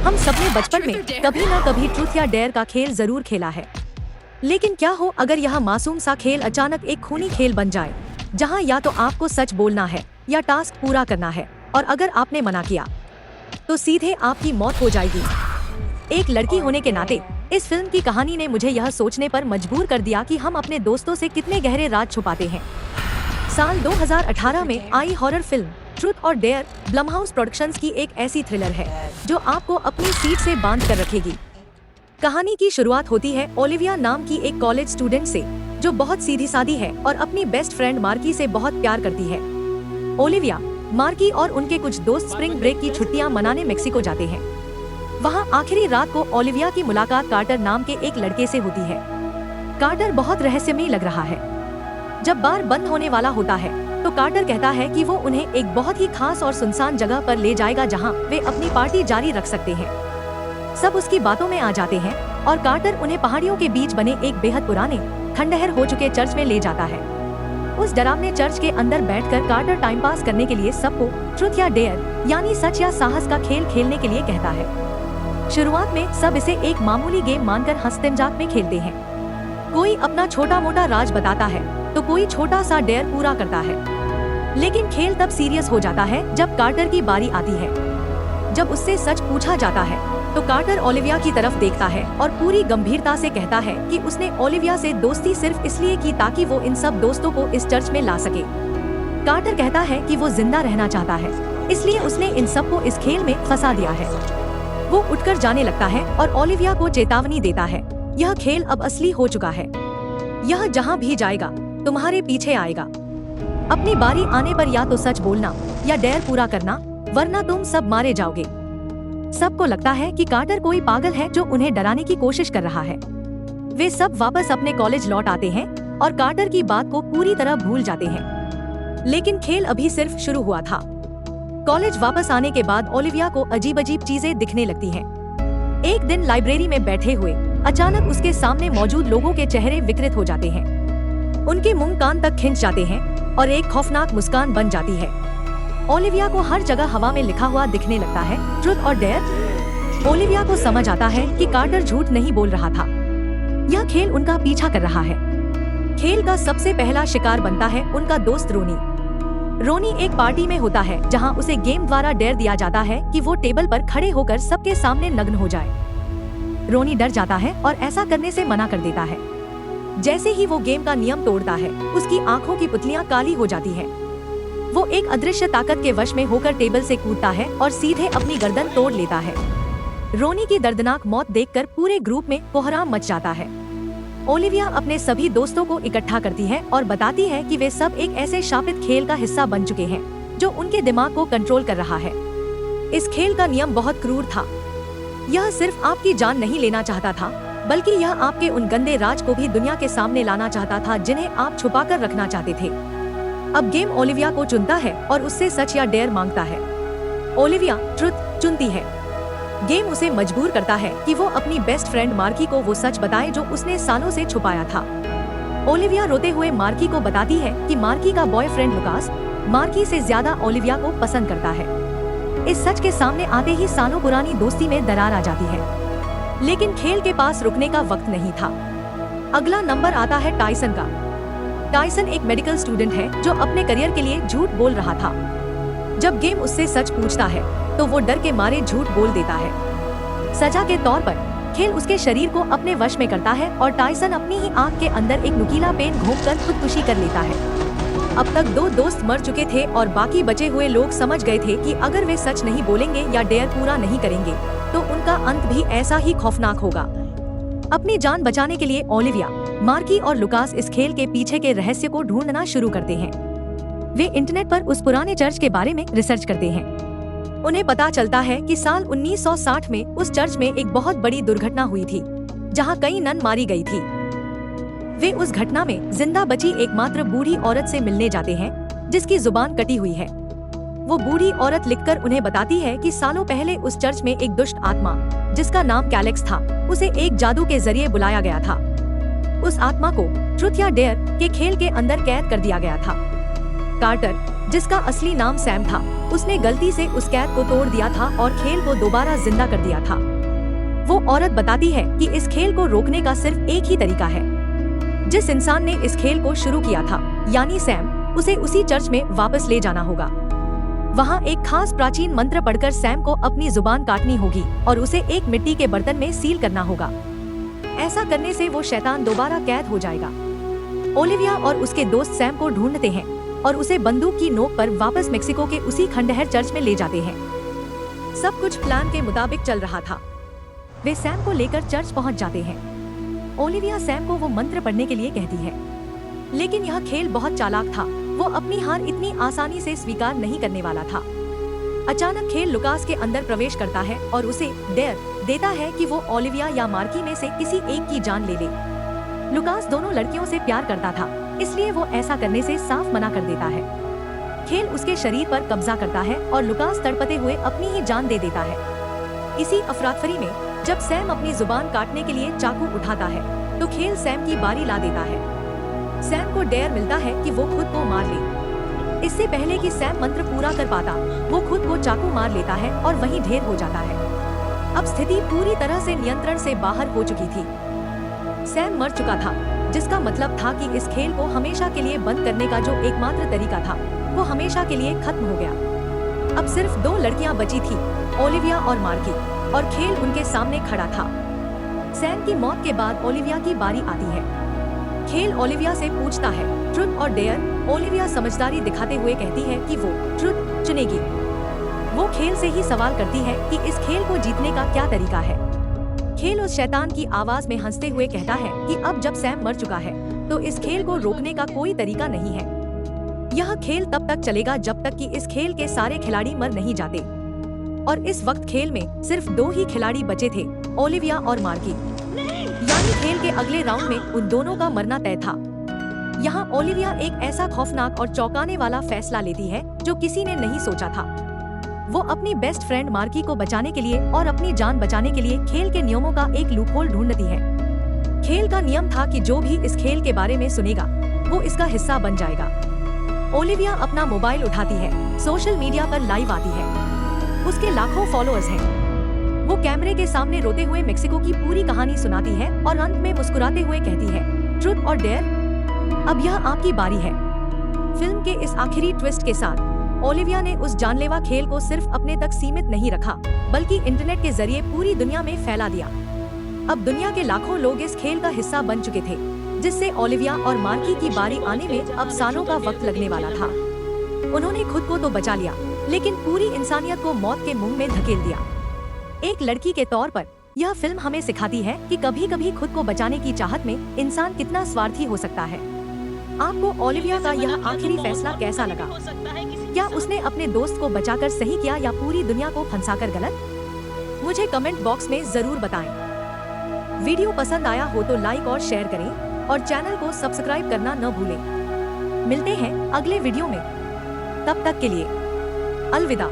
हम सबने बचपन में कभी न कभी ट्रूथ या डेयर का खेल जरूर खेला है। लेकिन क्या हो अगर यह मासूम सा खेल अचानक एक खूनी खेल बन जाए, जहां या तो आपको सच बोलना है या टास्क पूरा करना है, और अगर आपने मना किया तो सीधे आपकी मौत हो जाएगी। एक लड़की होने के नाते इस फिल्म की कहानी ने मुझे यह सोचने पर मजबूर कर दिया कि हम अपने दोस्तों से कितने गहरे राज छुपाते हैं। साल 2018 में आई हॉरर फिल्म ट्रूथ और डेयर ब्लमहाउस प्रोडक्शंस की एक ऐसी थ्रिलर है जो आपको अपनी सीट से बांध कर रखेगी। कहानी की शुरुआत होती है ओलिविया नाम की एक कॉलेज स्टूडेंट से, जो बहुत सीधी सादी है और अपनी बेस्ट फ्रेंड मार्की से बहुत प्यार करती है। ओलिविया, मार्की और उनके कुछ दोस्त स्प्रिंग ब्रेक की छुट्टियां मनाने मेक्सिको जाते हैं। वहां आखिरी रात को ओलिविया की मुलाकात कार्टर नाम के एक लड़के से होती है। कार्टर बहुत रहस्यमयी लग रहा है। जब बार बंद होने वाला होता है तो कार्टर कहता है कि वो उन्हें एक बहुत ही खास और सुनसान जगह पर ले जाएगा जहां वे अपनी पार्टी जारी रख सकते हैं। सब उसकी बातों में आ जाते हैं और कार्टर उन्हें पहाड़ियों के बीच बने एक बेहद पुराने, खंडहर हो चुके चर्च में ले जाता है। उस डरावने चर्च के अंदर बैठकर कार्टर टाइम पास करने के लिए सबको ट्रूथ या डेयर यानी सच या साहस का खेल खेलने के लिए कहता है। शुरुआत में सब इसे एक मामूली गेम मानकर हंसते मजाक में खेलते हैं। कोई अपना छोटा मोटा राज बताता है तो कोई छोटा सा डेयर पूरा करता है। लेकिन खेल तब सीरियस हो जाता है जब कार्टर की बारी आती है। जब उससे सच पूछा जाता है तो कार्टर ओलिविया की तरफ देखता है और पूरी गंभीरता से कहता है कि उसने ओलिविया से दोस्ती सिर्फ इसलिए की ताकि वो इन सब दोस्तों को इस चर्च में ला सके। कार्टर कहता है कि वो जिंदा रहना चाहता है, इसलिए उसने इन सबको इस खेल में फंसा दिया है। वो उठकर जाने लगता है और ओलिविया को चेतावनी देता है, यह खेल अब असली हो चुका है। यह जहाँ भी जाएगा तुम्हारे पीछे आएगा। अपनी बारी आने पर या तो सच बोलना या डेयर पूरा करना, वरना तुम सब मारे जाओगे। सबको लगता है कि कार्टर कोई पागल है जो उन्हें डराने की कोशिश कर रहा है। वे सब वापस अपने कॉलेज लौट आते हैं और कार्टर की बात को पूरी तरह भूल जाते हैं। लेकिन खेल अभी सिर्फ शुरू हुआ था। कॉलेज वापस आने के बाद ओलिविया को अजीब अजीब चीजें दिखने लगती हैं। एक दिन लाइब्रेरी में बैठे हुए अचानक उसके सामने मौजूद लोगों के चेहरे विकृत हो जाते हैं। उनके मुंह कान तक खिंच जाते हैं और एक खौफनाक मुस्कान बन जाती है। ओलिविया को हर जगह हवा में लिखा हुआ दिखने लगता है, ट्रूथ और डेयर। ओलिविया को समझ आता है कि कार्टर झूठ नहीं बोल रहा था, यह खेल उनका पीछा कर रहा है। खेल का सबसे पहला शिकार बनता है उनका दोस्त रोनी। रोनी एक पार्टी में होता है जहां उसे गेम द्वारा डेयर दिया जाता है कि वो टेबल पर खड़े होकर सबके सामने नग्न हो जाए। रोनी डर जाता है और ऐसा करने से मना कर देता है। जैसे ही वो गेम का नियम तोड़ता है, उसकी आंखों की पुतलियां काली हो जाती हैं। वो एक अदृश्य ताकत के वश में होकर टेबल से कूदता है और सीधे अपनी गर्दन तोड़ लेता है। रोनी की दर्दनाक मौत देखकर पूरे ग्रुप में कोहराम मच जाता है। ओलिविया अपने सभी दोस्तों को इकट्ठा करती है और बताती है कि वे सब एक ऐसे शापित खेल का हिस्सा बन चुके हैं जो उनके दिमाग को कंट्रोल कर रहा है। इस खेल का नियम बहुत क्रूर था। यह सिर्फ आपकी जान नहीं लेना चाहता था, बल्कि यह आपके उन गंदे राज को भी दुनिया के सामने लाना चाहता था जिन्हें आप छुपा कर रखना चाहते थे। अब गेम ओलिविया को चुनता है और उससे सच या डेयर मांगता है। ओलिविया ट्रुथ चुनती है। गेम उसे मजबूर करता है कि वो अपनी बेस्ट फ्रेंड मार्की को वो सच बताए जो उसने सालों से छुपाया था। ओलिविया रोते हुए मार्की को बताती है कि मार्की का बॉयफ्रेंड लुकास मार्की से ज्यादा ओलिविया को पसंद करता है। इस सच के सामने आते ही सालों पुरानी दोस्ती में दरार आ जाती है। लेकिन खेल के पास रुकने का वक्त नहीं था। अगला नंबर आता है टाइसन का। टाइसन एक मेडिकल स्टूडेंट है जो अपने करियर के लिए झूठ बोल रहा था। जब गेम उससे सच पूछता है तो वो डर के मारे झूठ बोल देता है। सजा के तौर पर खेल उसके शरीर को अपने वश में करता है और टाइसन अपनी ही आंख के अंदर एक नुकीला पेन घोंपकर खुदकुशी कर लेता है। अब तक 2 दोस्त मर चुके थे और बाकी बचे हुए लोग समझ गए थे कि अगर वे सच नहीं बोलेंगे या डेयर पूरा नहीं करेंगे तो उनका अंत भी ऐसा ही खौफनाक होगा। अपनी जान बचाने के लिए ओलिविया, मार्की और लुकास इस खेल के पीछे के रहस्य को ढूंढना शुरू करते हैं। वे इंटरनेट पर उस पुराने चर्च के बारे में रिसर्च करते हैं। उन्हें पता चलता है कि साल 1960 में उस चर्च में एक बहुत बड़ी दुर्घटना हुई थी जहां कई नन मारी गई थी। वे उस घटना में जिंदा बची एकमात्र बूढ़ी औरत से मिलने जाते हैं जिसकी जुबान कटी हुई है। वो बूढ़ी औरत लिखकर उन्हें बताती है कि सालों पहले उस चर्च में एक दुष्ट आत्मा जिसका नाम कैलेक्स था, उसे एक जादू के जरिए बुलाया गया था। उस आत्मा को ट्रूथ या डेयर के खेल के अंदर कैद कर दिया गया था। कार्टर, जिसका असली नाम सैम था, उसने गलती से उस कैद को तोड़ दिया था और खेल को दोबारा जिंदा कर दिया था। वो औरत बताती है कि इस खेल को रोकने का सिर्फ एक ही तरीका है। जिस इंसान ने इस खेल को शुरू किया था, यानी सैम, उसे उसी चर्च में वापस ले जाना होगा। वहाँ एक खास प्राचीन मंत्र पढ़कर सैम को अपनी जुबान काटनी होगी और उसे एक मिट्टी के बर्तन में सील करना होगा। ऐसा करने से वो शैतान दोबारा कैद हो जाएगा। ओलिविया और उसके दोस्त सैम को ढूंढते हैं और उसे बंदूक की नोक पर वापस मेक्सिको के उसी खंडहर चर्च में ले जाते हैं। सब कुछ प्लान के मुताबिक चल रहा था। वे सैम को लेकर चर्च पहुंच जाते हैं। ओलिविया सैम को वो मंत्र पढ़ने के लिए कहती है, लेकिन यह खेल बहुत चालाक था। वो अपनी हार इतनी आसानी से स्वीकार नहीं करने वाला था। अचानक खेल लुकास के अंदर प्रवेश करता है और उसे डेयर देता है कि वो ओलिविया या मार्की में से किसी एक की जान ले ले। लुकास दोनों लड़कियों से प्यार करता था, इसलिए वो ऐसा करने से साफ मना कर देता है। खेल उसके शरीर पर कब्जा करता है और लुकास तड़पते हुए अपनी ही जान दे देता है। इसी अफरातफरी में जब सैम अपनी जुबान काटने के लिए चाकू उठाता है तो खेल सैम की बारी ला देता है। सैम को डेयर मिलता है कि वो खुद को मार ले। इससे पहले कि सैम मंत्र पूरा कर पाता, वो खुद को चाकू मार लेता है और वहीं ढेर हो जाता है। अब स्थिति पूरी तरह से नियंत्रण से बाहर हो चुकी थी। सैम मर चुका था, जिसका मतलब था कि इस खेल को हमेशा के लिए बंद करने का जो एकमात्र तरीका था, वो हमेशा के लिए खत्म हो गया। अब सिर्फ दो लड़कियां बची थी, ओलिविया और मार्की, और खेल उनके सामने खड़ा था। सैम की मौत के बाद ओलिविया की बारी आती है। खेल ओलिविया से पूछता है ट्रुथ और डेयर। ओलिविया समझदारी दिखाते हुए कहती है कि वो ट्रुथ चुनेगी। वो खेल से ही सवाल करती है कि इस खेल को जीतने का क्या तरीका है। खेल उस शैतान की आवाज में हंसते हुए कहता है कि अब जब सैम मर चुका है तो इस खेल को रोकने का कोई तरीका नहीं है। यह खेल तब तक चलेगा जब तक कि इस खेल के सारे खिलाड़ी मर नहीं जाते। और इस वक्त खेल में सिर्फ दो ही खिलाड़ी बचे थे, ओलिविया और मार्की। यानी खेल के अगले राउंड में उन दोनों का मरना तय था। यहाँ ओलिविया एक ऐसा खौफनाक और चौंकाने वाला फैसला लेती है जो किसी ने नहीं सोचा था। वो अपनी बेस्ट फ्रेंड मार्की को बचाने के लिए और अपनी जान बचाने के लिए खेल के नियमों का एक लूपहोल ढूंढती है। खेल का नियम था कि जो भी इस खेल के बारे में सुनेगा वो इसका हिस्सा बन जाएगा। ओलिविया अपना मोबाइल उठाती है, सोशल मीडिया पर लाइव आती है। उसके लाखों फॉलोअर्स हैं। वो कैमरे के सामने रोते हुए मेक्सिको की पूरी कहानी सुनाती है और अंत में मुस्कुराते हुए कहती है ट्रुथ और डेयर, अब यह आपकी बारी है। फिल्म के इस आखिरी ट्विस्ट के साथ ओलिविया ने उस जानलेवा खेल को सिर्फ अपने तक सीमित नहीं रखा, बल्कि इंटरनेट के जरिए पूरी दुनिया में फैला दिया। अब दुनिया के लाखों लोग इस खेल का हिस्सा बन चुके थे, जिससे ओलिविया और मार्की की बारी आने में अब सालों का वक्त लगने वाला था। उन्होंने खुद को तो बचा लिया, लेकिन पूरी इंसानियत को मौत के मुंह में धकेल दिया। एक लड़की के तौर पर यह फिल्म हमें सिखाती है कि कभी-कभी खुद को बचाने की चाहत में इंसान कितना स्वार्थी हो सकता है। आपको ओलिविया का यह आखिरी फैसला कैसा लगा? क्या उसने अपने दोस्त को बचाकर सही किया या पूरी दुनिया को फंसाकर गलत? मुझे कमेंट बॉक्स में जरूर बताएं। वीडियो पसंद आया हो तो लाइक और शेयर करें और चैनल को सब्सक्राइब करना न भूलें। मिलते हैं अगले वीडियो में, तब तक के लिए अलविदा।